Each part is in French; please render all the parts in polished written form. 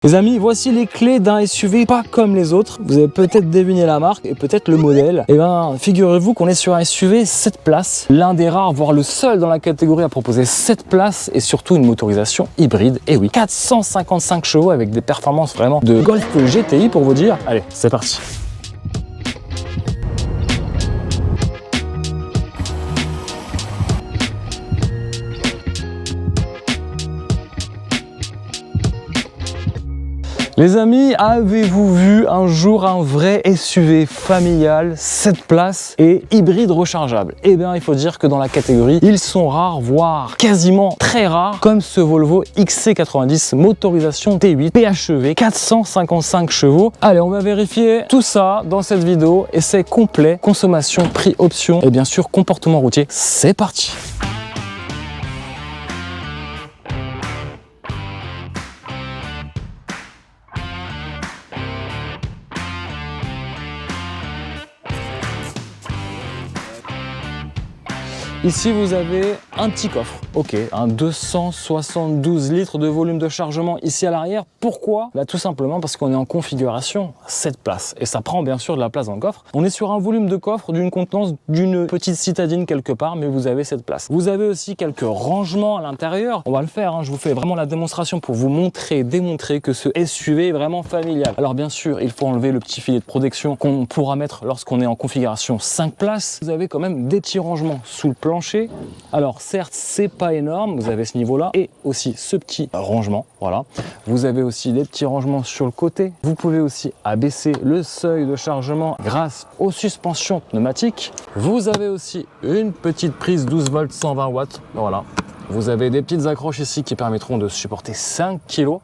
Les amis, voici les clés d'un SUV pas comme les autres. Vous avez peut-être deviné la marque et peut-être le modèle. Et bien, figurez-vous qu'on est sur un SUV 7 places, l'un des rares, voire le seul dans la catégorie à proposer 7 places et surtout une motorisation hybride. Et oui, 455 chevaux avec des performances vraiment de Golf GTI pour vous dire. Allez, c'est parti. Les amis, avez-vous vu un jour un vrai SUV familial, 7 places et hybride rechargeable? Eh bien, il faut dire que dans la catégorie, ils sont rares, voire quasiment très rares, comme ce Volvo XC90 motorisation T8 PHEV, 455 chevaux. Allez, on va vérifier tout ça dans cette vidéo. Essai complet, consommation, prix, option et bien sûr comportement routier. C'est parti! Ici, vous avez un petit coffre, ok, un 272 litres de volume de chargement ici à l'arrière. Pourquoi? Tout simplement parce qu'on est en configuration 7 places et ça prend bien sûr de la place dans le coffre. On est sur un volume de coffre d'une contenance d'une petite citadine quelque part, mais vous avez cette place. Vous avez aussi quelques rangements à l'intérieur. On va le faire, hein. Je vous fais vraiment la démonstration pour vous montrer, démontrer que ce SUV est vraiment familial. Alors bien sûr, il faut enlever le petit filet de protection qu'on pourra mettre lorsqu'on est en configuration 5 places. Vous avez quand même des petits rangements sous le plancher. Alors certes, c'est pas énorme, vous avez ce niveau-là et aussi ce petit rangement, voilà. Vous avez aussi des petits rangements sur le côté. Vous pouvez aussi abaisser le seuil de chargement grâce aux suspensions pneumatiques. Vous avez aussi une petite prise 12 volts 120 watts, voilà. Vous avez des petites accroches ici qui permettront de supporter 5 kg.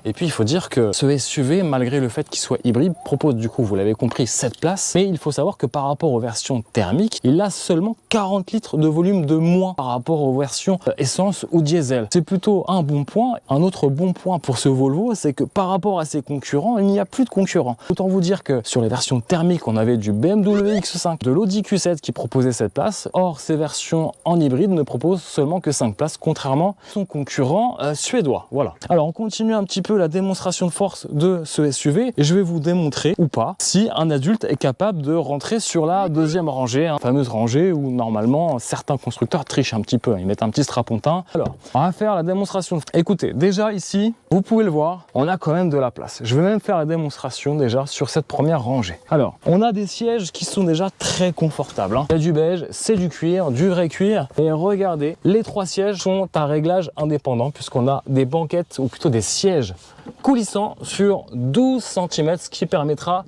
Et puis il faut dire que ce SUV, malgré le fait qu'il soit hybride, propose du coup, vous l'avez compris, 7 places. Mais il faut savoir que par rapport aux versions thermiques, il a seulement 40 litres de volume de moins par rapport aux versions essence ou diesel. C'est plutôt un bon point. Un autre bon point pour ce Volvo, c'est que par rapport à ses concurrents, il n'y a plus de concurrents. Autant vous dire que sur les versions thermiques, on avait du BMW X5, de l'Audi Q7 qui proposait 7 places. Or, ces versions en hybride ne proposent seulement que 5 places, contrairement à son concurrent suédois. Voilà. Alors on continue un petit peu la démonstration de force de ce SUV et je vais vous démontrer ou pas si un adulte est capable de rentrer sur la deuxième rangée, hein, fameuse rangée où normalement certains constructeurs trichent un petit peu, ils mettent un petit strapontin. Alors, on va faire la démonstration. Écoutez, déjà ici, vous pouvez le voir, on a quand même de la place. Je vais même faire la démonstration déjà sur cette première rangée. Alors, on a des sièges qui sont déjà très confortables, hein. Il y a du beige, c'est du cuir, du vrai cuir. Et regardez, les 3 sièges sont à réglage indépendant puisqu'on a des banquettes ou plutôt des sièges coulissant sur 12 cm, ce qui permettra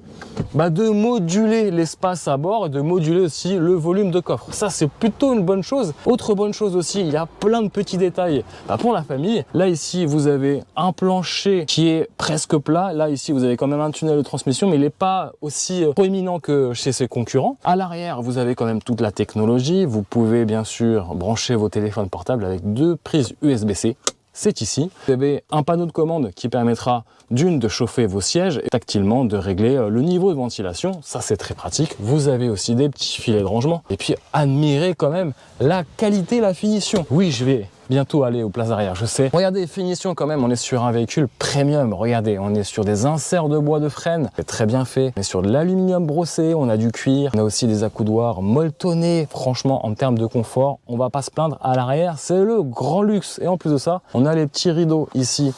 de moduler l'espace à bord et de moduler aussi le volume de coffre. Ça, c'est plutôt une bonne chose. Autre bonne chose aussi, il y a plein de petits détails pour la famille. Là, ici, vous avez un plancher qui est presque plat. Là, ici, vous avez quand même un tunnel de transmission, mais il n'est pas aussi proéminent que chez ses concurrents. À l'arrière, vous avez quand même toute la technologie. Vous pouvez bien sûr brancher vos téléphones portables avec 2 prises USB-C. C'est ici. Vous avez un panneau de commande qui permettra d'une de chauffer vos sièges et tactilement de régler le niveau de ventilation. Ça, c'est très pratique. Vous avez aussi des petits filets de rangement. Et puis, admirez quand même la qualité, la finition. Oui, je vais bientôt aller aux places arrière, je sais. Regardez les finitions quand même, on est sur un véhicule premium. Regardez, on est sur des inserts de bois de frêne, c'est très bien fait. On est sur de l'aluminium brossé, on a du cuir, on a aussi des accoudoirs molletonnés. Franchement, en termes de confort, on va pas se plaindre. À l'arrière, c'est le grand luxe. Et en plus de ça, on a les petits rideaux ici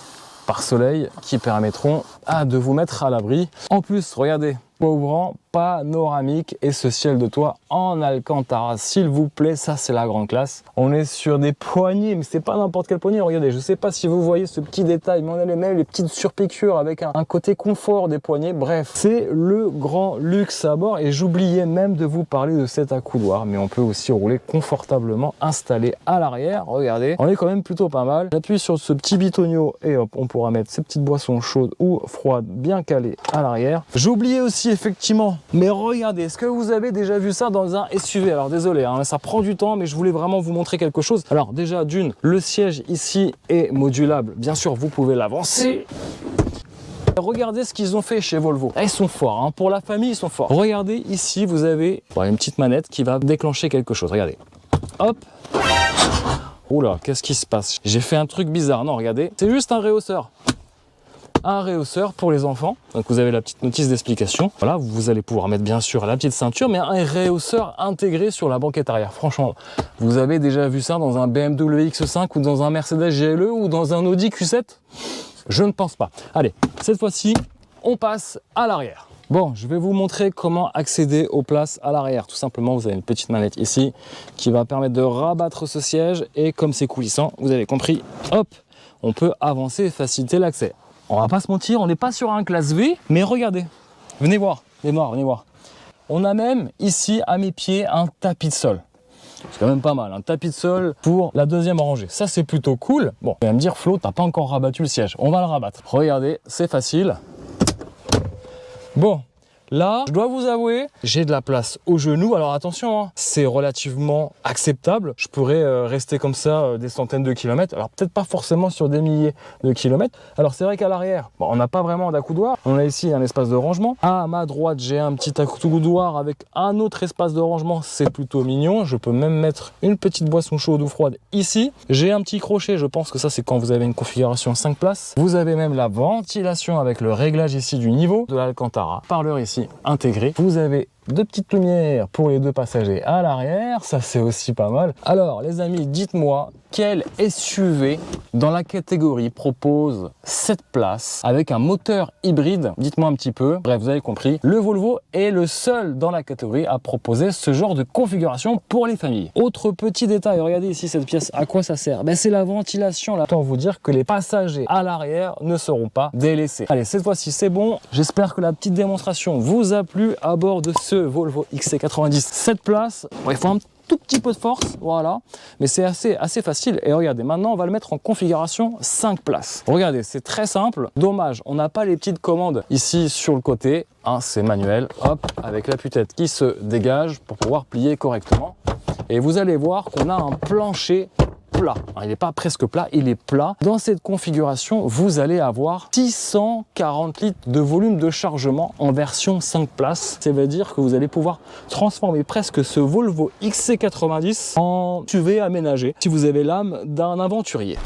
par soleil qui permettront de vous mettre à l'abri. En plus, regardez, toit ouvrant, panoramique et ce ciel de toit en alcantara, s'il vous plaît, ça c'est la grande classe. On est sur des poignées, mais c'est pas n'importe quel poignet. Regardez, je sais pas si vous voyez ce petit détail, mais on a même les petites surpiqûres avec un côté confort des poignets. Bref, c'est le grand luxe à bord et j'oubliais même de vous parler de cet accoudoir, mais on peut aussi rouler confortablement installé à l'arrière. Regardez, on est quand même plutôt pas mal. J'appuie sur ce petit bitonio et hop, on pourra mettre ces petites boissons chaudes ou froides bien calées à l'arrière. J'ai oublié aussi effectivement, mais regardez, est-ce que vous avez déjà vu ça dans un SUV? Alors désolé, hein, ça prend du temps, mais je voulais vraiment vous montrer quelque chose. Alors déjà d'une, le siège ici est modulable. Bien sûr, vous pouvez l'avancer. Regardez ce qu'ils ont fait chez Volvo. Ils sont forts, hein. Pour la famille, ils sont forts. Regardez ici, vous avez une petite manette qui va déclencher quelque chose. Regardez. Hop. Oula, qu'est-ce qui se passe? J'ai fait un truc bizarre. Non, regardez, c'est juste un réhausseur. un rehausseur pour les enfants. Donc vous avez la petite notice d'explication. Voilà, vous allez pouvoir mettre bien sûr la petite ceinture, mais un rehausseur intégré sur la banquette arrière. Franchement, vous avez déjà vu ça dans un BMW X5 ou dans un Mercedes GLE ou dans un Audi Q7? Je ne pense pas. Allez, cette fois-ci, on passe à l'arrière. Bon, je vais vous montrer comment accéder aux places à l'arrière. Tout simplement, vous avez une petite manette ici qui va permettre de rabattre ce siège et comme c'est coulissant, vous avez compris, hop, on peut avancer et faciliter l'accès. On va pas se mentir, on n'est pas sur un classe V, mais regardez, venez voir, venez voir. On a même ici à mes pieds un tapis de sol. C'est quand même pas mal, un tapis de sol pour la deuxième rangée. Ça, c'est plutôt cool. Bon, vous allez me dire, Flo, t'as pas encore rabattu le siège. On va le rabattre. Regardez, c'est facile. Bon, là, je dois vous avouer, j'ai de la place au genou. Alors attention, hein, c'est relativement acceptable. Je pourrais rester comme ça des centaines de kilomètres. Alors peut-être pas forcément sur des milliers de kilomètres. Alors c'est vrai qu'à l'arrière, bon, on n'a pas vraiment d'accoudoir. On a ici un espace de rangement. À ma droite, j'ai un petit accoudoir avec un autre espace de rangement. C'est plutôt mignon. Je peux même mettre une petite boisson chaude ou froide ici. J'ai un petit crochet. Je pense que ça, c'est quand vous avez une configuration 5 places. Vous avez même la ventilation avec le réglage ici du niveau de l'Alcantara. Parleur ici intégré. Vous avez deux petites lumières pour les deux passagers à l'arrière, ça c'est aussi pas mal. Alors les amis, dites-moi quel SUV dans la catégorie propose cette place avec un moteur hybride? Dites-moi un petit peu. Bref, vous avez compris, le Volvo est le seul dans la catégorie à proposer ce genre de configuration pour les familles. Autre petit détail, regardez ici cette pièce, à quoi ça sert? Ben, c'est la ventilation là. Autant vous dire que les passagers à l'arrière ne seront pas délaissés. Allez, cette fois-ci c'est bon. J'espère que la petite démonstration vous a plu à bord de ce Volvo XC90. Cette place, il faut un tout petit peu de force, voilà, mais c'est assez facile. Et regardez, maintenant on va le mettre en configuration 5 places. Regardez, c'est très simple. Dommage, on n'a pas les petites commandes ici sur le côté, hein, c'est manuel, hop, avec l'appui-tête qui se dégage pour pouvoir plier correctement. Et vous allez voir qu'on a un plancher plat. Il n'est pas presque plat, il est plat. Dans cette configuration, vous allez avoir 640 litres de volume de chargement en version 5 places. Ça veut dire que vous allez pouvoir transformer presque ce Volvo XC90 en SUV aménagé si vous avez l'âme d'un aventurier.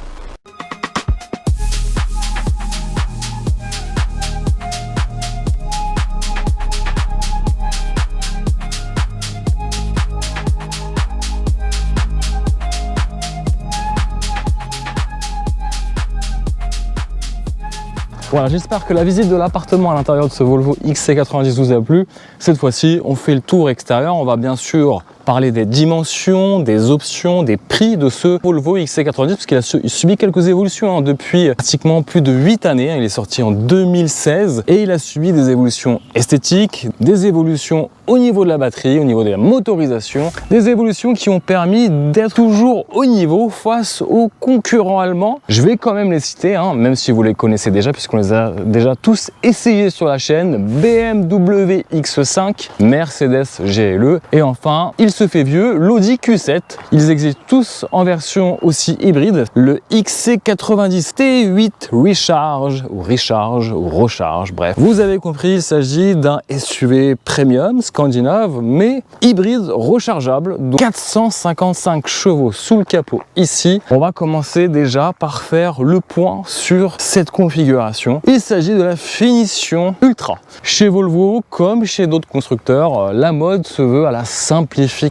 Voilà, j'espère que la visite de l'appartement à l'intérieur de ce Volvo XC90 vous a plu. Cette fois-ci, on fait le tour extérieur. On va bien sûr parler des dimensions, des options, des prix de ce Volvo XC90 parce qu'il a subi quelques évolutions depuis pratiquement plus de 8 années. Il est sorti en 2016 et il a subi des évolutions esthétiques, des évolutions au niveau de la batterie, au niveau de la motorisation, des évolutions qui ont permis d'être toujours au niveau face aux concurrents allemands. Je vais quand même les citer, hein, même si vous les connaissez déjà puisqu'on les a déjà tous essayés sur la chaîne. BMW X5, Mercedes GLE et enfin, il se fait vieux, l'Audi Q7. Ils existent tous en version aussi hybride. Le XC90 T8 Recharge ou Recharge, bref. Vous avez compris, il s'agit d'un SUV premium scandinave, mais hybride rechargeable, donc 455 chevaux sous le capot ici. On va commencer déjà par faire le point sur cette configuration. Il s'agit de la finition ultra. Chez Volvo, comme chez d'autres constructeurs, la mode se veut à la simplification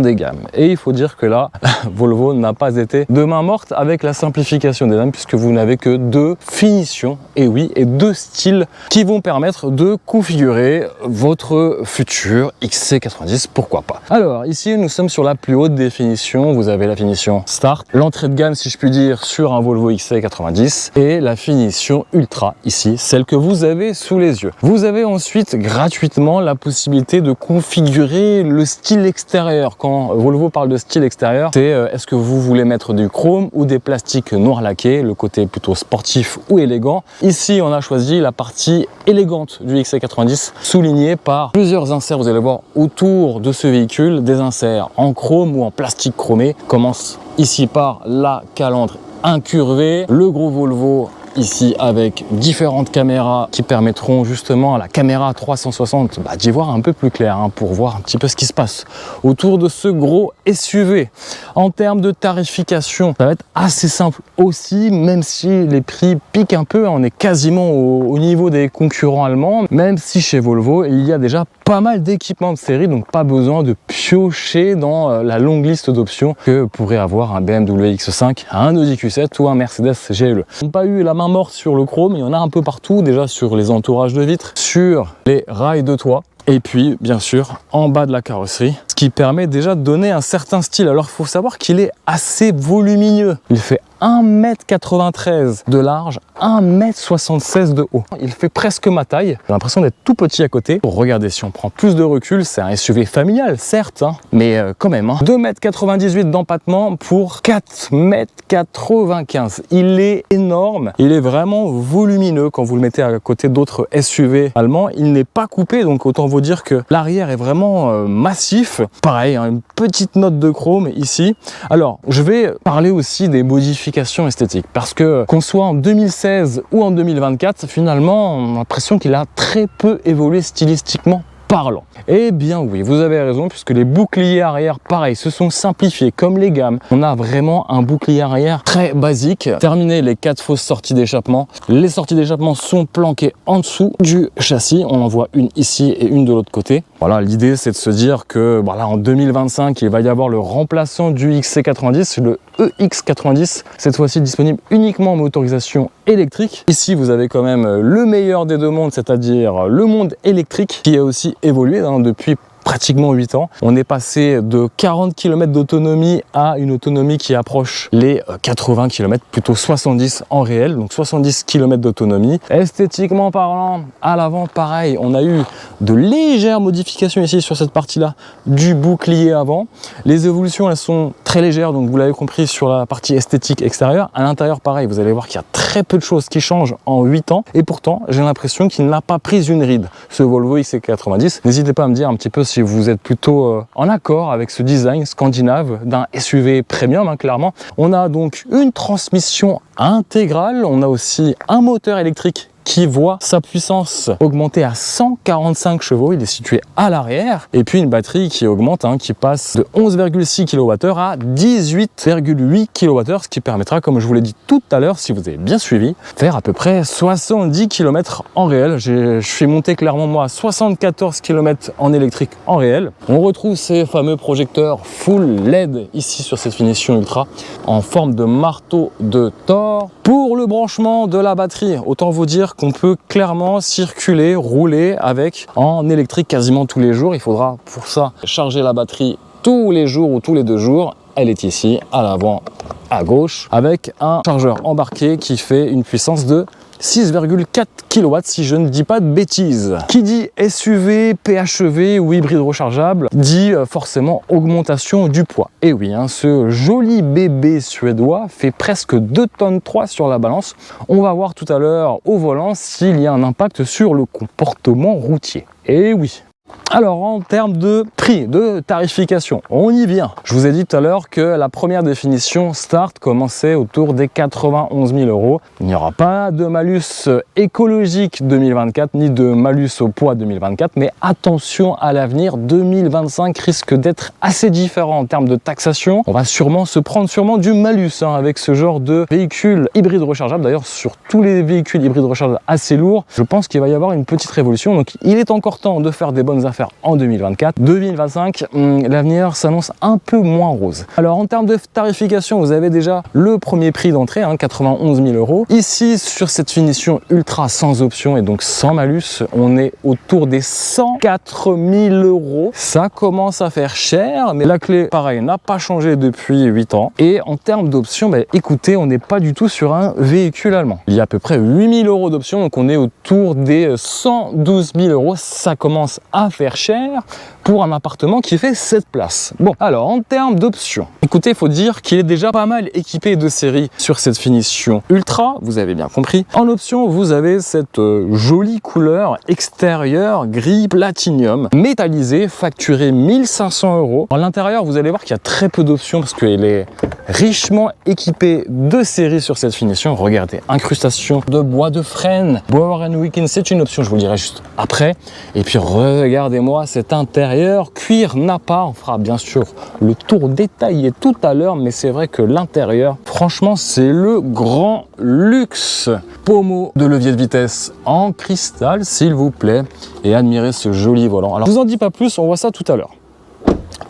des gammes. Et il faut dire que là, Volvo n'a pas été de main morte avec la simplification des gammes, puisque vous n'avez que 2 finitions, et oui, et 2 styles qui vont permettre de configurer votre futur XC90, pourquoi pas. Alors ici, nous sommes sur la plus haute définition. Vous avez la finition Start, l'entrée de gamme, si je puis dire, sur un Volvo XC90, et la finition Ultra, ici, celle que vous avez sous les yeux. Vous avez ensuite gratuitement la possibilité de configurer le style extérieur. Quand Volvo parle de style extérieur, c'est est-ce que vous voulez mettre du chrome ou des plastiques noirs laqués, le côté plutôt sportif ou élégant. Ici, on a choisi la partie élégante du XC90, soulignée par plusieurs inserts, vous allez voir, autour de ce véhicule, des inserts en chrome ou en plastique chromé. Commence ici par la calandre incurvée, le gros Volvo ici avec différentes caméras qui permettront justement à la caméra 360 d'y voir un peu plus clair, hein, pour voir un petit peu ce qui se passe autour de ce gros SUV. En termes de tarification, ça va être assez simple aussi, même si les prix piquent un peu, on est quasiment au niveau des concurrents allemands, même si chez Volvo il y a déjà pas mal d'équipements de série, donc pas besoin de piocher dans la longue liste d'options que pourrait avoir un BMW X5, un Audi Q7 ou un Mercedes GLE. On n'a pas eu la main morte sur le chrome, il y en a un peu partout, déjà sur les entourages de vitres, sur les rails de toit, et puis bien sûr en bas de la carrosserie, ce qui permet déjà de donner un certain style. Alors il faut savoir qu'il est assez volumineux, il fait 1,93 m de large, 1,76 m de haut. Il fait presque ma taille, j'ai l'impression d'être tout petit à côté. Pour regarder, si on prend plus de recul, c'est un SUV familial certes, hein, mais quand même, hein. 2,98 m d'empattement pour 4,95 m. Il est énorme, il est vraiment volumineux quand vous le mettez à côté d'autres SUV allemands. Il n'est pas coupé, donc autant vous dire que l'arrière est vraiment massif. Pareil, hein, une petite note de chrome ici. Alors, je vais parler aussi des modifications esthétiques, parce que qu'on soit en 2016 ou en 2024, finalement, on a l'impression qu'il a très peu évolué stylistiquement parlant. Eh bien oui, vous avez raison, puisque les boucliers arrière, pareil, se sont simplifiés comme les gammes. On a vraiment un bouclier arrière très basique. Terminé les 4 fausses sorties d'échappement. Les sorties d'échappement sont planquées en dessous du châssis. On en voit une ici et une de l'autre côté. Voilà, l'idée c'est de se dire que voilà, en 2025, il va y avoir le remplaçant du XC90, le EX90, cette fois-ci disponible uniquement en motorisation électrique. Ici, vous avez quand même le meilleur des deux mondes, c'est-à-dire le monde électrique qui a aussi évolué depuis pratiquement 8 ans. On est passé de 40 km d'autonomie à une autonomie qui approche les 80 km, plutôt 70 en réel, donc 70 km d'autonomie. Esthétiquement parlant, à l'avant, pareil, on a eu de légères modifications ici sur cette partie-là du bouclier avant. Les évolutions, elles sont très légères, donc vous l'avez compris sur la partie esthétique extérieure. À l'intérieur, pareil, vous allez voir qu'il y a très peu de choses qui changent en 8 ans, et pourtant, j'ai l'impression qu'il n'a pas pris une ride, ce Volvo XC90. N'hésitez pas à me dire un petit peu si vous êtes plutôt en accord avec ce design scandinave d'un SUV premium, hein, clairement. On a donc une transmission intégrale, on a aussi un moteur électrique qui voit sa puissance augmenter à 145 chevaux, il est situé à l'arrière, et puis une batterie qui augmente, hein, qui passe de 11,6 kWh à 18,8 kWh, ce qui permettra, comme je vous l'ai dit tout à l'heure, si vous avez bien suivi, faire à peu près 70 km en réel. Je suis monté clairement moi à 74 km en électrique en réel. On retrouve ces fameux projecteurs full LED ici sur cette finition ultra en forme de marteau de Thor. Pour le branchement de la batterie, autant vous dire qu'on peut clairement circuler, rouler avec en électrique quasiment tous les jours. Il faudra pour ça charger la batterie tous les jours ou tous les 2 jours. Elle est ici à l'avant à gauche avec un chargeur embarqué qui fait une puissance de 6,4 kW si je ne dis pas de bêtises. Qui dit SUV, PHEV ou hybride rechargeable dit forcément augmentation du poids. Et oui, hein, ce joli bébé suédois fait presque 2,3 tonnes sur la balance. On va voir tout à l'heure au volant s'il y a un impact sur le comportement routier. Et oui. Alors en termes de prix, de tarification, on y vient. Je vous ai dit tout à l'heure que la première définition Start commençait autour des 91 000 €. Il n'y aura pas de malus écologique 2024 ni de malus au poids 2024, mais attention à l'avenir, 2025 risque d'être assez différent en termes de taxation. On va sûrement se prendre du malus, hein, avec ce genre de véhicule hybride rechargeable. D'ailleurs, sur tous les véhicules hybrides rechargeables assez lourds, je pense qu'il va y avoir une petite révolution. Donc il est encore temps de faire des bonnes affaires en 2024. 2025, l'avenir s'annonce un peu moins rose. Alors en termes de tarification, vous avez déjà le premier prix d'entrée, hein, 91 000 €. Ici, sur cette finition ultra sans option et donc sans malus, on est autour des 104 000 €. Ça commence à faire cher, mais la clé, pareil, n'a pas changé depuis 8 ans. Et en termes d'options, écoutez, on n'est pas du tout sur un véhicule allemand. Il y a à peu près 8 000 € d'options, donc on est autour des 112 000 €. Ça commence à à faire cher pour un appartement qui fait 7 places. Bon, alors en termes d'options, écoutez, il faut dire qu'il est déjà pas mal équipé de série sur cette finition ultra, vous avez bien compris. En option, vous avez cette jolie couleur extérieure gris platinium métallisé, facturé 1500 €. À l'intérieur, vous allez voir qu'il y a très peu d'options parce qu'elle est richement équipée de série sur cette finition. Regardez, incrustation de bois de frêne, Bower & Wilkins, c'est une option, je vous le dirai juste après. Et puis regardez-moi cet intérieur cuir Napa. On fera bien sûr le tour détaillé tout à l'heure, mais c'est vrai que l'intérieur, franchement, c'est le grand luxe. Pommeau de levier de vitesse en cristal, s'il vous plaît, et admirez ce joli volant. Alors, je vous en dis pas plus, on voit ça tout à l'heure.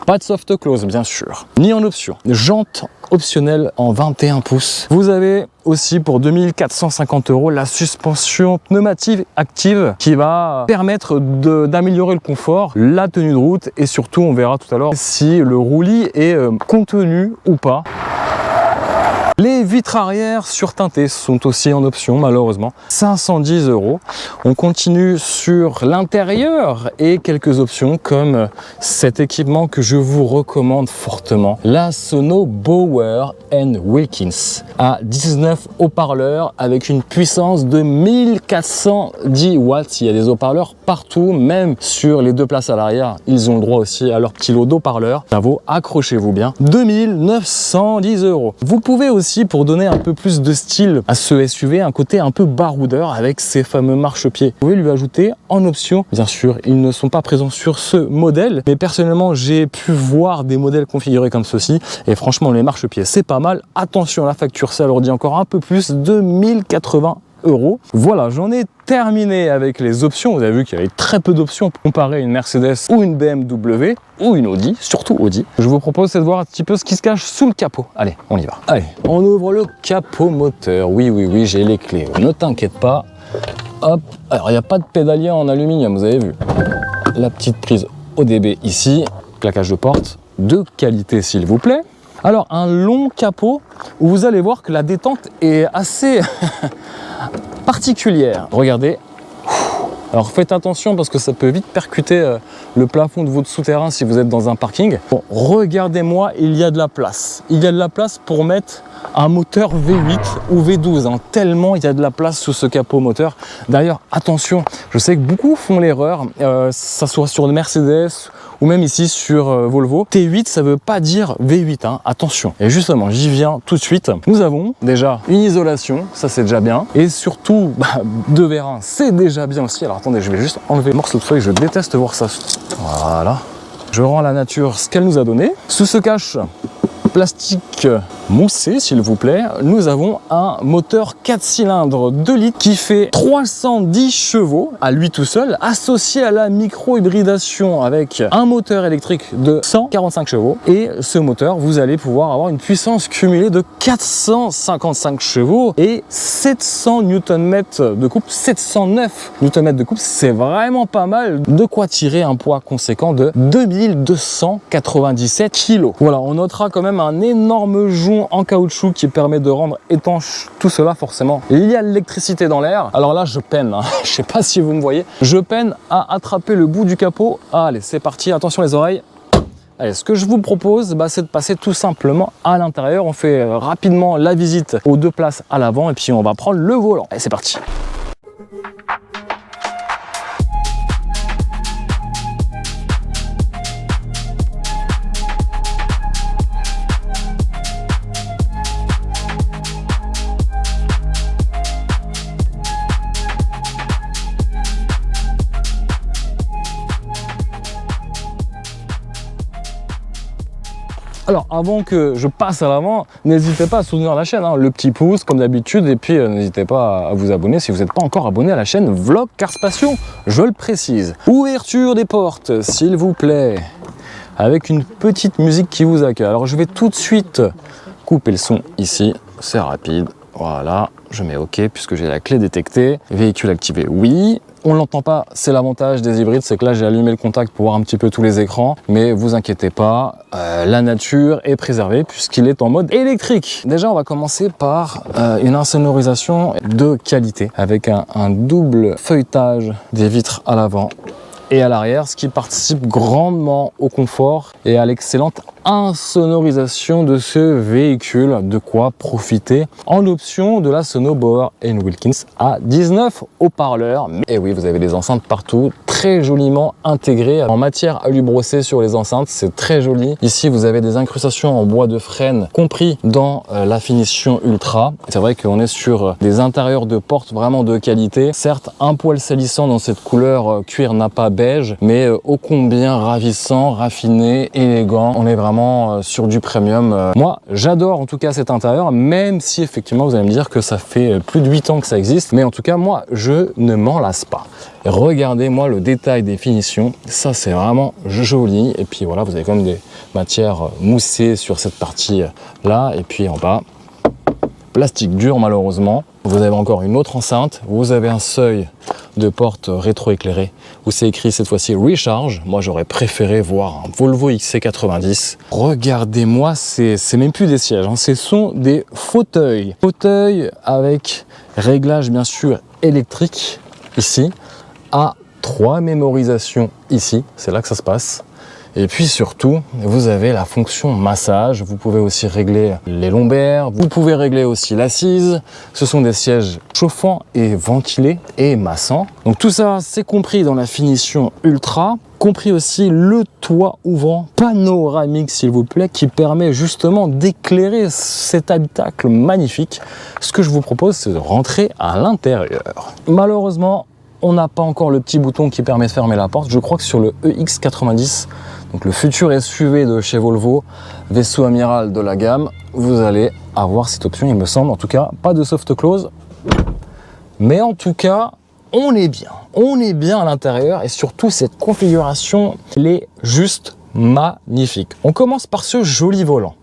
Pas de soft close, bien sûr, ni en option. Jantes optionnelles en 21 pouces. Vous avez aussi pour 2450 € la suspension pneumatique active qui va permettre d'améliorer le confort, la tenue de route et surtout, on verra tout à l'heure si le roulis est contenu ou pas. Les vitres arrière surteintées sont aussi en option, malheureusement, 510 €. On continue sur l'intérieur et quelques options comme cet équipement que je vous recommande fortement, la Sono Bower & Wilkins à 19 haut-parleurs avec une puissance de 1410 watts. Il y a des haut-parleurs partout, même sur les 2 places à l'arrière. Ils ont le droit aussi à leur petit lot d'haut-parleurs. Ça vaut, accrochez-vous bien, 2910 €. Vous pouvez aussi, pour donner un peu plus de style à ce SUV, un côté un peu baroudeur avec ces fameux marchepieds. Vous pouvez lui ajouter en option, bien sûr, ils ne sont pas présents sur ce modèle, mais personnellement, j'ai pu voir des modèles configurés comme ceci, et franchement, les marchepieds, c'est pas mal. Attention, la facture, ça leur dit encore un peu plus, 2080 €. Voilà, j'en ai terminé avec les options. Vous avez vu qu'il y avait très peu d'options comparé à une Mercedes ou une BMW ou une Audi, surtout Audi. Je vous propose c'est de voir un petit peu ce qui se cache sous le capot. Allez, on y va. Allez, on ouvre le capot moteur. Oui, oui, oui, j'ai les clés. Ne t'inquiète pas. Hop. Alors, il n'y a pas de pédalier en aluminium, vous avez vu. La petite prise ODB ici. Claquage de porte de qualité, s'il vous plaît. Alors, un long capot où vous allez voir que la détente est assez particulière. Regardez. Alors faites attention parce que ça peut vite percuter le plafond de votre souterrain si vous êtes dans un parking. Bon, regardez-moi, il y a de la place. Il y a de la place pour mettre un moteur V8 ou V12, hein, tellement il y a de la place sous ce capot moteur. D'ailleurs, attention, je sais que beaucoup font l'erreur, ça soit sur une Mercedes ou même ici sur Volvo. T8, ça veut pas dire V8, hein, attention. Et justement, j'y viens tout de suite. Nous avons déjà une isolation, ça c'est déjà bien. Et surtout, 2 vérins, c'est déjà bien aussi. Alors attendez, je vais juste enlever le morceau de feuille, je déteste voir ça. Voilà. Je rends à la nature ce qu'elle nous a donné. Sous ce cache plastique moussé, s'il vous plaît, nous avons un moteur 4 cylindres 2 litres qui fait 310 chevaux à lui tout seul, associé à la micro-hybridation avec un moteur électrique de 145 chevaux. Et ce moteur, vous allez pouvoir avoir une puissance cumulée de 455 chevaux et 700 Nm de couple, 709 Nm de couple. C'est vraiment pas mal, de quoi tirer un poids conséquent de 2297 kg. Voilà, on notera quand même un énorme jonc en caoutchouc qui permet de rendre étanche tout cela. Forcément, il y a l'électricité dans l'air. Alors là, je peine, hein. Je sais pas si vous me voyez, je peine à attraper le bout du capot. Allez, c'est parti, attention les oreilles. Allez, ce que je vous propose, c'est de passer tout simplement à l'intérieur. On fait rapidement la visite aux 2 places à l'avant et puis on va prendre le volant. Allez, c'est parti. Alors avant que je passe à l'avant, n'hésitez pas à soutenir la chaîne, hein, le petit pouce comme d'habitude, et puis n'hésitez pas à vous abonner si vous n'êtes pas encore abonné à la chaîne Vlog Cars Passion, je le précise. Ouverture des portes, s'il vous plaît, avec une petite musique qui vous accueille. Alors je vais tout de suite couper le son ici, c'est rapide, voilà, je mets OK puisque j'ai la clé détectée, véhicule activé, oui. On ne l'entend pas, c'est l'avantage des hybrides, c'est que là j'ai allumé le contact pour voir un petit peu tous les écrans, mais vous inquiétez pas, la nature est préservée puisqu'il est en mode électrique. Déjà on va commencer par une insonorisation de qualité avec un double feuilletage des vitres à l'avant et à l'arrière, ce qui participe grandement au confort et à l'excellente insonorisation de ce véhicule. De quoi profiter en option de la Sono Bauer & Wilkins à 19 haut-parleurs. Et oui, vous avez des enceintes partout, très joliment intégrées en matière alu brossée sur les enceintes, c'est très joli. Ici, vous avez des incrustations en bois de frêne compris dans la finition Ultra. C'est vrai qu'on est sur des intérieurs de porte vraiment de qualité. Certes, un poil salissant dans cette couleur cuir nappa beige, mais ô combien ravissant, raffiné, élégant. On est vraiment sur du premium. Moi, j'adore en tout cas cet intérieur, même si effectivement vous allez me dire que ça fait plus de 8 ans que ça existe, mais en tout cas moi, je ne m'en lasse pas. Regardez-moi le détail des finitions, ça c'est vraiment joli. Et puis voilà, vous avez quand même des matières moussées sur cette partie là, et puis en bas, plastique dur malheureusement. Vous avez encore une autre enceinte, vous avez un seuil de porte rétro-éclairé où c'est écrit cette fois-ci Recharge. Moi j'aurais préféré voir un Volvo XC90. Regardez-moi, c'est même plus des sièges, hein, ce sont des fauteuils. Fauteuils avec réglage bien sûr électrique ici, à 3 mémorisations ici, c'est là que ça se passe. Et puis surtout, vous avez la fonction massage. Vous pouvez aussi régler les lombaires. Vous pouvez régler aussi l'assise. Ce sont des sièges chauffants et ventilés et massants. Donc tout ça, c'est compris dans la finition Ultra. Compris aussi le toit ouvrant panoramique, s'il vous plaît, qui permet justement d'éclairer cet habitacle magnifique. Ce que je vous propose, c'est de rentrer à l'intérieur. Malheureusement, on n'a pas encore le petit bouton qui permet de fermer la porte. Je crois que sur le EX90, donc le futur SUV de chez Volvo, vaisseau amiral de la gamme, vous allez avoir cette option, il me semble. En tout cas, pas de soft close. Mais en tout cas, on est bien à l'intérieur et surtout cette configuration, elle est juste magnifique. On commence par ce joli volant.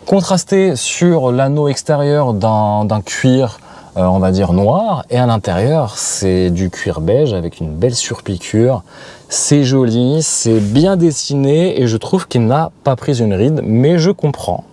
Contrasté sur l'anneau extérieur d'un cuir on va dire noir, et à l'intérieur c'est du cuir beige avec une belle surpiqûre. C'est joli, c'est bien dessiné et je trouve qu'il n'a pas pris une ride, mais je comprends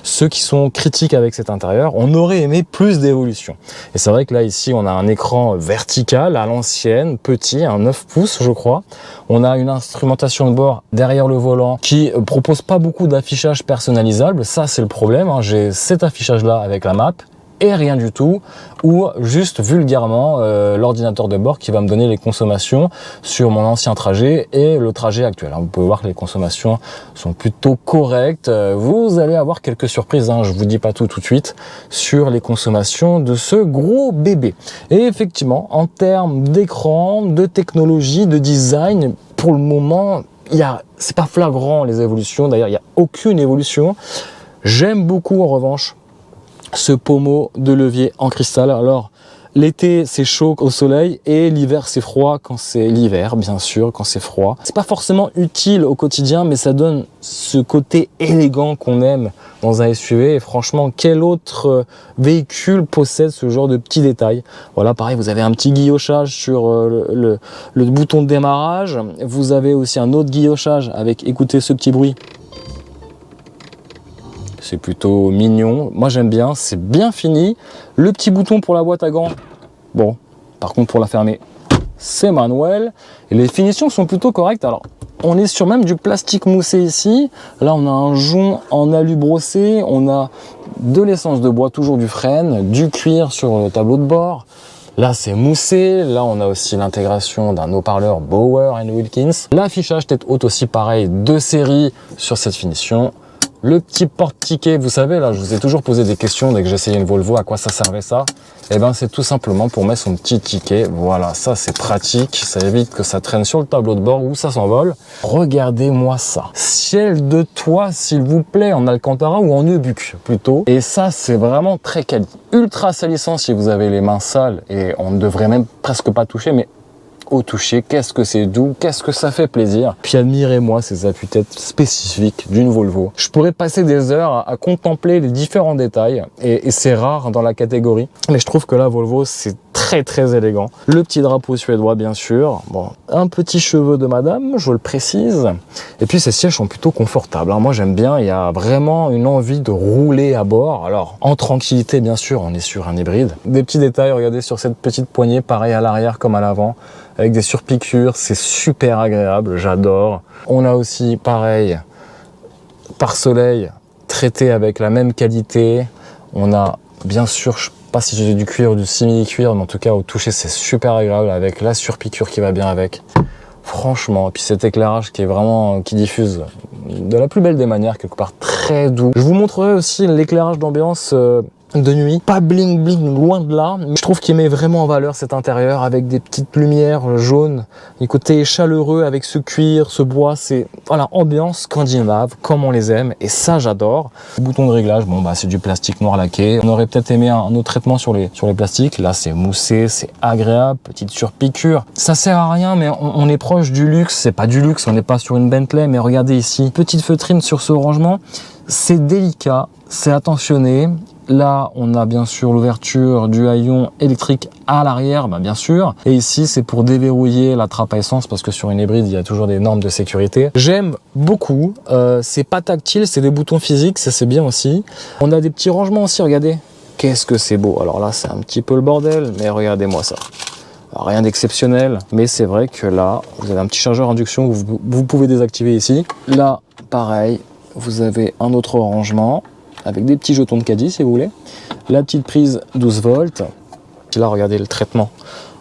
ceux qui sont critiques avec cet intérieur. On aurait aimé plus d'évolution. Et c'est vrai que là ici on a un écran vertical à l'ancienne, petit, un 9 pouces je crois. On a une instrumentation de bord derrière le volant qui propose pas beaucoup d'affichage personnalisable. Ça c'est le problème, hein. J'ai cet affichage là avec la map et rien du tout, ou juste vulgairement l'ordinateur de bord qui va me donner les consommations sur mon ancien trajet et le trajet actuel. Vous pouvez voir que les consommations sont plutôt correctes. Vous allez avoir quelques surprises, hein, je vous dis pas tout de suite, sur les consommations de ce gros bébé. Et effectivement, en termes d'écran, de technologie, de design, pour le moment, c'est pas flagrant les évolutions. D'ailleurs, il n'y a aucune évolution. J'aime beaucoup en revanche ce pommeau de levier en cristal. Alors l'été c'est chaud au soleil et l'hiver c'est froid quand c'est l'hiver, bien sûr, quand c'est froid. C'est pas forcément utile au quotidien, mais ça donne ce côté élégant qu'on aime dans un SUV. Et franchement, quel autre véhicule possède ce genre de petits détails? Voilà, pareil, vous avez un petit guillochage sur le bouton de démarrage. Vous avez aussi un autre guillochage avec, écoutez ce petit bruit. C'est plutôt mignon, moi j'aime bien, c'est bien fini. Le petit bouton pour la boîte à gants, bon, par contre pour la fermer, c'est manuel. Et les finitions sont plutôt correctes. Alors, on est sur même du plastique moussé ici. Là, on a un jonc en alu brossé, on a de l'essence de bois, toujours du frêne, du cuir sur le tableau de bord. Là, c'est moussé. Là, on a aussi l'intégration d'un haut-parleur Bauer & Wilkins. L'affichage tête haute aussi, pareil, de série sur cette finition. Le petit porte-ticket, vous savez, là, je vous ai toujours posé des questions dès que j'essayais une Volvo, à quoi ça servait ça? Eh ben, c'est tout simplement pour mettre son petit ticket. Voilà, ça, c'est pratique. Ça évite que ça traîne sur le tableau de bord ou ça s'envole. Regardez-moi ça. Ciel de toit, s'il vous plaît, en Alcantara ou en Neubuck, plutôt. Et ça, c'est vraiment très quali. Ultra salissant si vous avez les mains sales et on ne devrait même presque pas toucher, mais au toucher, qu'est-ce que c'est doux, qu'est-ce que ça fait plaisir. Puis admirez-moi ces appuis-têtes spécifiques d'une Volvo. Je pourrais passer des heures à contempler les différents détails et c'est rare dans la catégorie. Mais je trouve que la Volvo, c'est très très élégant. Le petit drapeau suédois bien sûr, bon, un petit cheveu de madame, je le précise. Et puis ces sièges sont plutôt confortables, hein. Moi j'aime bien, il y a vraiment une envie de rouler à bord. Alors en tranquillité bien sûr, on est sur un hybride. Des petits détails, regardez sur cette petite poignée, pareil à l'arrière comme à l'avant, avec des surpiqûres, c'est super agréable, j'adore. On a aussi pareil, pare-soleil traité avec la même qualité. On a bien sûr, je ne sais pas si j'ai du cuir ou du simili-cuir, mais en tout cas au toucher c'est super agréable avec la surpiqûre qui va bien avec. Franchement, et puis cet éclairage qui est vraiment, qui diffuse de la plus belle des manières, quelque part très doux. Je vous montrerai aussi l'éclairage d'ambiance de nuit, pas bling bling loin de là, mais je trouve qu'il met vraiment en valeur cet intérieur avec des petites lumières jaunes, du côté chaleureux avec ce cuir, ce bois, c'est voilà, ambiance scandinave comme on les aime et ça j'adore. Le bouton de réglage, bon bah c'est du plastique noir laqué, on aurait peut-être aimé un autre traitement sur les plastiques, là c'est moussé, c'est agréable, petite surpiqûre, ça sert à rien mais on est proche du luxe, c'est pas du luxe, on n'est pas sur une Bentley mais regardez ici, petite feutrine sur ce rangement, c'est délicat, c'est attentionné. Là, on a bien sûr l'ouverture du haillon électrique à l'arrière, bah bien sûr. Et ici, c'est pour déverrouiller la trappe à essence parce que sur une hybride, il y a toujours des normes de sécurité. J'aime beaucoup. C'est pas tactile, c'est des boutons physiques, ça c'est bien aussi. On a des petits rangements aussi, regardez. Qu'est-ce que c'est beau. Alors là, c'est un petit peu le bordel, mais regardez-moi ça. Alors, rien d'exceptionnel, mais c'est vrai que là, vous avez un petit chargeur induction que vous pouvez désactiver ici. Là, pareil, vous avez un autre rangement avec des petits jetons de caddie si vous voulez. La petite prise 12 volts. Là, regardez le traitement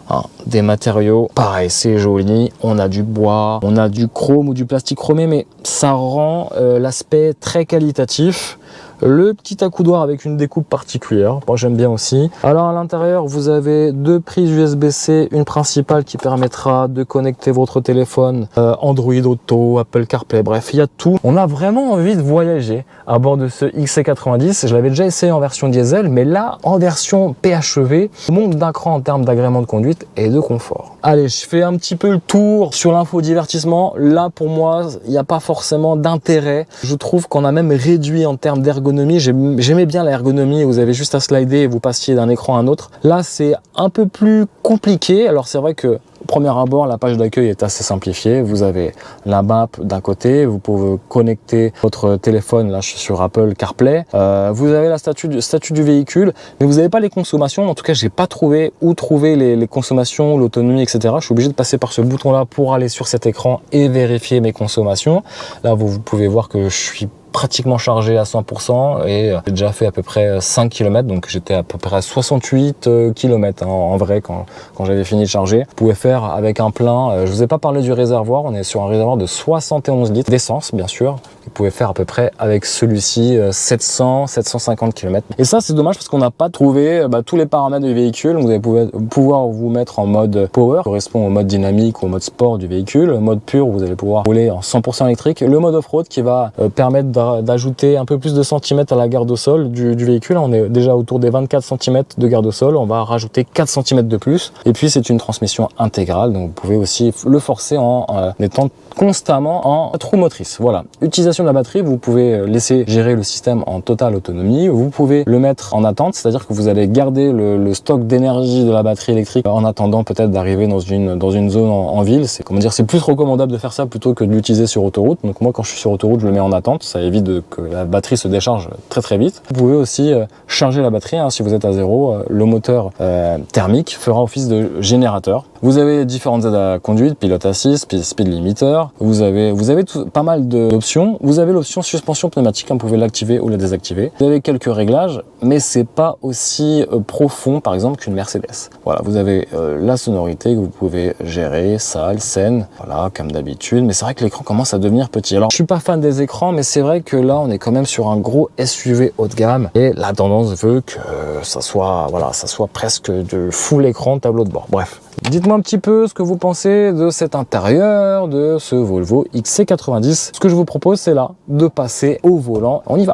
hein, des matériaux. Pareil, c'est joli. On a du bois, on a du chrome ou du plastique chromé, mais ça rend l'aspect très qualitatif. Le petit accoudoir avec une découpe particulière, moi j'aime bien aussi. Alors à l'intérieur vous avez deux prises USB-C, une principale qui permettra de connecter votre téléphone Android Auto, Apple CarPlay, bref il y a tout. On a vraiment envie de voyager à bord de ce XC90, je l'avais déjà essayé en version diesel, mais là en version PHEV, monte d'un cran en termes d'agrément de conduite et de confort. Allez, je fais un petit peu le tour sur l'infodivertissement, là pour moi il n'y a pas forcément d'intérêt, je trouve qu'on a même réduit en termes d'ergonomie. J'aimais bien l'ergonomie, vous avez juste à slider et vous passiez d'un écran à un autre. Là, c'est un peu plus compliqué. Alors, c'est vrai que au premier abord, la page d'accueil est assez simplifiée. Vous avez la map d'un côté, vous pouvez connecter votre téléphone, là je suis sur Apple CarPlay. Vous avez la statut du véhicule, mais vous n'avez pas les consommations. En tout cas, j'ai pas trouvé où trouver les consommations, l'autonomie, etc. Je suis obligé de passer par ce bouton-là pour aller sur cet écran et vérifier mes consommations. Là, vous pouvez voir que je suis pratiquement chargé à 100% et j'ai déjà fait à peu près 5 km, donc j'étais à peu près à 68 km hein, en vrai quand j'avais fini de charger. Vous pouvez faire avec un plein, je vous ai pas parlé du réservoir, on est sur un réservoir de 71 litres d'essence bien sûr. Vous pouvez faire à peu près avec celui-ci 700-750 km. Et ça c'est dommage parce qu'on n'a pas trouvé tous les paramètres du véhicule. Vous allez pouvoir vous mettre en mode power, correspond au mode dynamique ou au mode sport du véhicule. Le mode pur, vous allez pouvoir rouler en 100% électrique. Le mode off-road qui va permettre d'ajouter un peu plus de centimètres à la garde au sol du véhicule. On est déjà autour des 24 cm de garde au sol. On va rajouter 4 cm de plus. Et puis c'est une transmission intégrale. Donc vous pouvez aussi le forcer en étant constamment en roue motrice. Voilà. Utilisation de la batterie, vous pouvez laisser gérer le système en totale autonomie. Vous pouvez le mettre en attente, c'est-à-dire que vous allez garder le stock d'énergie de la batterie électrique en attendant peut-être d'arriver dans une zone en ville. C'est plus recommandable de faire ça plutôt que de l'utiliser sur autoroute. Donc moi quand je suis sur autoroute, je le mets en attente. Ça évite que la batterie se décharge très vite. Vous pouvez aussi charger la batterie hein, si vous êtes à zéro. Le moteur thermique fera office de générateur. Vous avez différentes aides à conduite, pilote assist, speed limiter. Vous avez pas mal d'options. Vous avez l'option suspension pneumatique, vous pouvez l'activer ou la désactiver. Vous avez quelques réglages, mais c'est pas aussi profond, par exemple, qu'une Mercedes. Voilà, vous avez la sonorité que vous pouvez gérer, sale, saine, voilà, comme d'habitude. Mais c'est vrai que l'écran commence à devenir petit. Alors, je suis pas fan des écrans, mais c'est vrai que là, on est quand même sur un gros SUV haut de gamme. Et la tendance veut que ça soit presque de full écran tableau de bord. Bref. Dites-moi un petit peu ce que vous pensez de cet intérieur, de ce Volvo XC90. Ce que je vous propose, c'est là de passer au volant. On y va.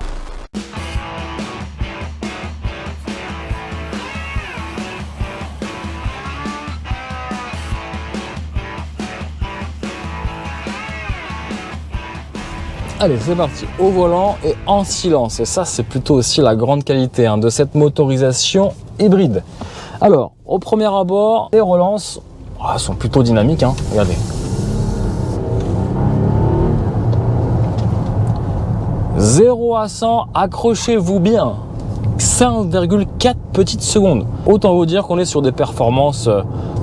Allez, c'est parti, au volant et en silence. Et ça, c'est plutôt aussi la grande qualité hein, de cette motorisation hybride. Alors, au premier abord, les relances sont plutôt dynamiques, hein. Regardez. 0 à 100, accrochez-vous bien. 5,4 petites secondes. Autant vous dire qu'on est sur des performances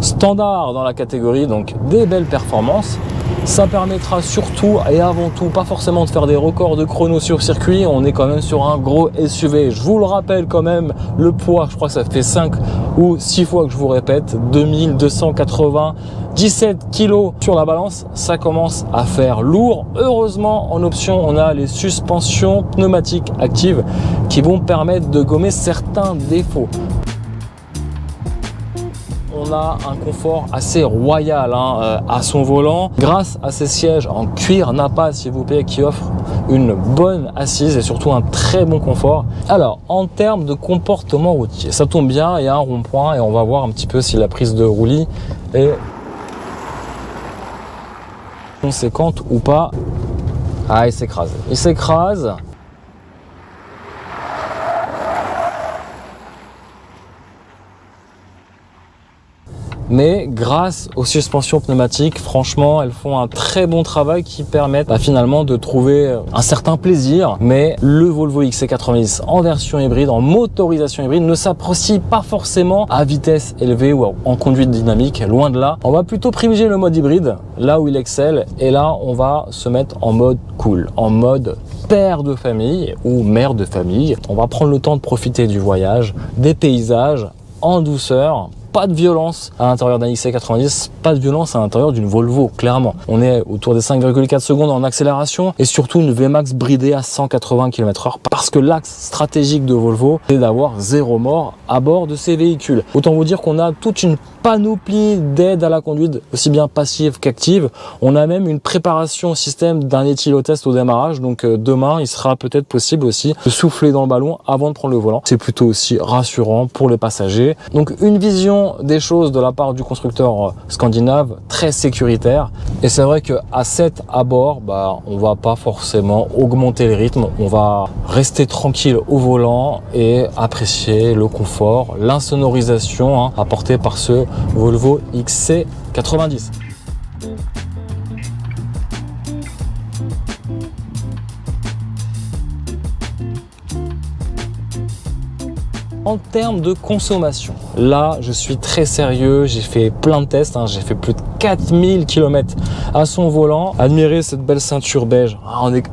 standards dans la catégorie, donc des belles performances. Ça permettra surtout et avant tout, pas forcément de faire des records de chrono sur circuit, on est quand même sur un gros SUV. Je vous le rappelle quand même, le poids, je crois que ça fait 5 ou 6 fois que je vous répète, 2297 kg sur la balance, ça commence à faire lourd. Heureusement, en option, on a les suspensions pneumatiques actives qui vont permettre de gommer certains défauts. On a un confort assez royal à son volant grâce à ces sièges en cuir Nappa s'il vous plaît qui offrent une bonne assise et surtout un très bon confort. Alors en termes de comportement routier, ça tombe bien, il y a un rond-point et on va voir un petit peu si la prise de roulis est conséquente ou pas. Ah, il s'écrase. Il s'écrase. Mais grâce aux suspensions pneumatiques, franchement, elles font un très bon travail qui permettent finalement de trouver un certain plaisir. Mais le Volvo XC90 en version hybride, en motorisation hybride, ne s'approcie pas forcément à vitesse élevée ou en conduite dynamique, loin de là. On va plutôt privilégier le mode hybride, là où il excelle. Et là, on va se mettre en mode cool, en mode père de famille ou mère de famille. On va prendre le temps de profiter du voyage, des paysages, en douceur. Pas de violence à l'intérieur d'un XC90, pas de violence à l'intérieur d'une Volvo, clairement. On est autour des 5,4 secondes en accélération et surtout une VMAX bridée à 180 km/h parce que l'axe stratégique de Volvo, c'est d'avoir 0 mort à bord de ces véhicules. Autant vous dire qu'on a toute une panoplie d'aides à la conduite, aussi bien passive qu'active. On a même une préparation au système d'un éthylotest au démarrage, donc demain, il sera peut-être possible aussi de souffler dans le ballon avant de prendre le volant. C'est plutôt aussi rassurant pour les passagers. Donc une vision des choses de la part du constructeur scandinave très sécuritaire, et c'est vrai que à 7 à bord, on va pas forcément augmenter le rythme, on va rester tranquille au volant et apprécier le confort, l'insonorisation apportée par ce Volvo XC90. En termes de consommation, là je suis très sérieux, j'ai fait plein de tests, j'ai fait plus de 4000 km à son volant. Admirez cette belle ceinture beige,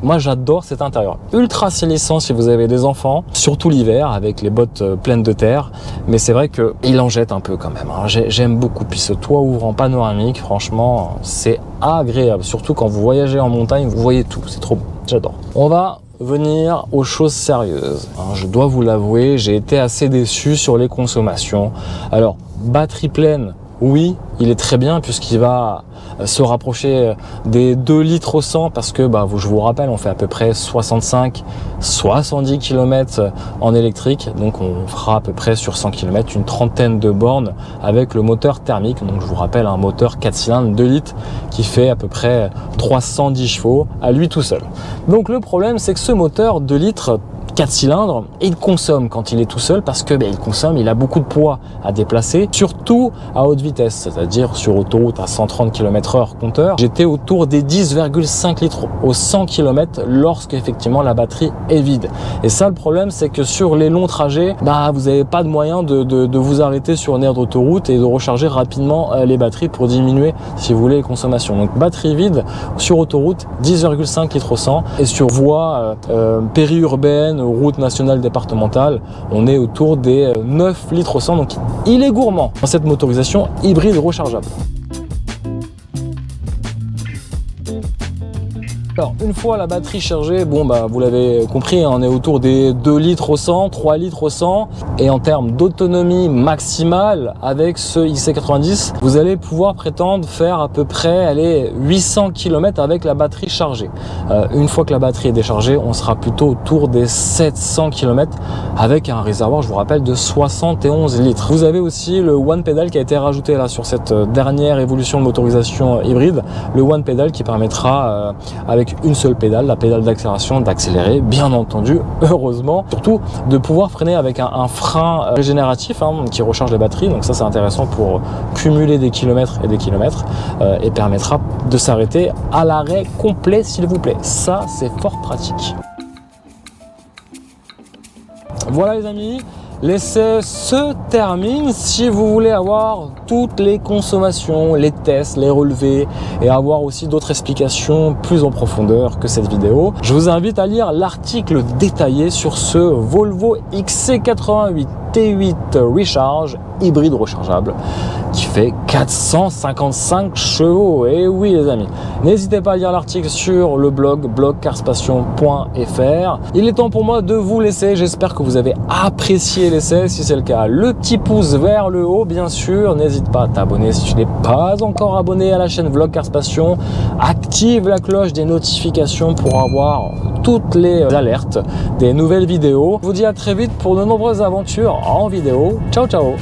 moi j'adore cet intérieur. Ultra salissant si vous avez des enfants, surtout l'hiver avec les bottes pleines de terre, mais c'est vrai qu'il en jette un peu quand même. J'aime beaucoup, puis ce toit ouvrant panoramique, franchement c'est agréable, surtout quand vous voyagez en montagne, vous voyez tout, c'est trop beau, j'adore. On va venir aux choses sérieuses. Je dois vous l'avouer, j'ai été assez déçu sur les consommations. Alors, batterie pleine, oui, il est très bien puisqu'il va se rapprocher des 2 litres au 100 parce que, je vous rappelle, on fait à peu près 65-70 km en électrique. Donc, on fera à peu près sur 100 km une trentaine de bornes avec le moteur thermique. Donc, je vous rappelle, un moteur 4 cylindres 2 litres qui fait à peu près 310 chevaux à lui tout seul. Donc, le problème, c'est que ce moteur 2 litres 4 cylindres, il consomme quand il est tout seul parce que il a beaucoup de poids à déplacer, surtout à haute vitesse, c'est-à-dire sur autoroute à 130 km/h compteur. J'étais autour des 10,5 litres au 100 km lorsque effectivement la batterie est vide. Et ça, le problème, c'est que sur les longs trajets, vous n'avez pas de moyen de vous arrêter sur une aire d'autoroute et de recharger rapidement les batteries pour diminuer, si vous voulez, les consommations. Donc batterie vide sur autoroute, 10,5 litres au 100, et sur voie périurbaine, route nationale départementale, on est autour des 9 litres au 100, donc il est gourmand dans cette motorisation hybride rechargeable. Alors, une fois la batterie chargée, vous l'avez compris, on est autour des 2 litres au 100, 3 litres au 100. Et en termes d'autonomie maximale, avec ce XC90, vous allez pouvoir prétendre faire à peu près 800 km avec la batterie chargée. Une fois que la batterie est déchargée, on sera plutôt autour des 700 km avec un réservoir, je vous rappelle, de 71 litres. Vous avez aussi le One Pedal qui a été rajouté là sur cette dernière évolution de motorisation hybride. Le One Pedal qui permettra, avec avec une seule pédale, la pédale d'accélération, d'accélérer, bien entendu, heureusement. Surtout de pouvoir freiner avec un frein régénératif qui recharge les batteries. Donc ça c'est intéressant pour cumuler des kilomètres et des kilomètres et permettra de s'arrêter à l'arrêt complet s'il vous plaît. Ça c'est fort pratique. Voilà les amis, l'essai se termine. Si vous voulez avoir toutes les consommations, les tests, les relevés et avoir aussi d'autres explications plus en profondeur que cette vidéo, je vous invite à lire l'article détaillé sur ce Volvo XC88 T8 Recharge hybride rechargeable qui fait 455 chevaux. Et oui les amis, n'hésitez pas à lire l'article sur le blog carspassion.fr. Il est temps pour moi de vous laisser. J'espère que vous avez apprécié l'essai. Si c'est le cas, le petit pouce vers le haut bien sûr. N'hésite pas à t'abonner si tu n'es pas encore abonné à la chaîne Vlog Cars Passion. Active la cloche des notifications pour avoir toutes les alertes des nouvelles vidéos. Je vous dis à très vite pour de nombreuses aventures en vidéo. Ciao ciao.